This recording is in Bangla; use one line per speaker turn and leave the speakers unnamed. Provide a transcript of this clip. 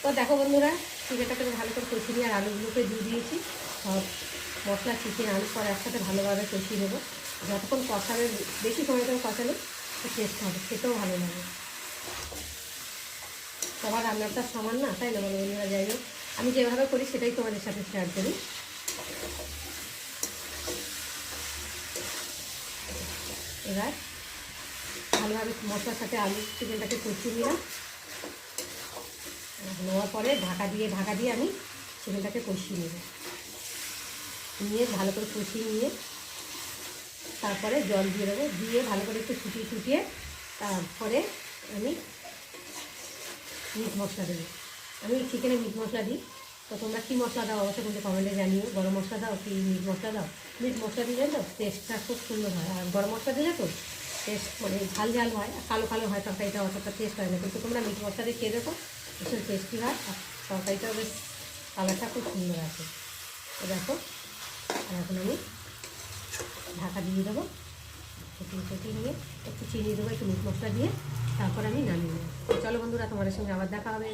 তো দেখো বন্ধুরা, চিকেনটাকে ভালো করে কষিয়ে নিয়ে আর আলুগুলোকে দিয়ে দিয়েছি। সব মশলা চিকেন আলু পর একসাথে ভালোভাবে কষিয়ে নেবো। যতক্ষণ কষাবে, বেশি সময় করে কষালে টেস্ট হবে, খেতেও ভালো লাগে। সবার রান্নাটা সমান না, তাই না বলো বন্ধুরা? যাই হোক, আমি যেভাবে করি সেটাই তোমাদের সাথে শেয়ার করি। এবার ভালোভাবে মশলার সাথে আলু চিকেনটাকে কষিয়ে নিলাম। নেওয়ার পরে ঢাকা দিয়ে আমি চিকেনটাকে কষিয়ে নেব। নিয়ে ভালো করে কষিয়ে নিয়ে তারপরে জল দিয়ে দেবো। দিয়ে ভালো করে একটু ফুটিয়ে তারপরে আমি মিট মশলা দেবো। আমি চিকেনে মিট মশলা দিই। তো তোমরা কী মশলা দাও অবশ্যই কিন্তু কমেন্টে জানিও। গরম মশলা দাও কি মিট মশলা দাও? মিট মশলা দিলে তো টেস্টটা খুব সুন্দর হয়। আর গরম মশলা দিলে তো টেস্ট মানে ঝাল হয়, আর কালো হয় তরকারিটা, অতটা টেস্ট হয় না। কিন্তু তোমরা মিট মশলা দিয়ে খেয়ে দেখো, ভীষণ টেস্টি হয়। আর তরকারিটাও বেশ কালারটা খুব সুন্দর আছে। তো দেখো, আর এখন আমি ঢাকা দিয়ে দেবো। ফুটিয়ে নিয়ে একটু চিনি দেবো, একটু মিট মশলা দিয়ে তারপর আমি নামিয়ে নেবো। চলো বন্ধুরা, তোমাদের সঙ্গে আবার দেখা হবে।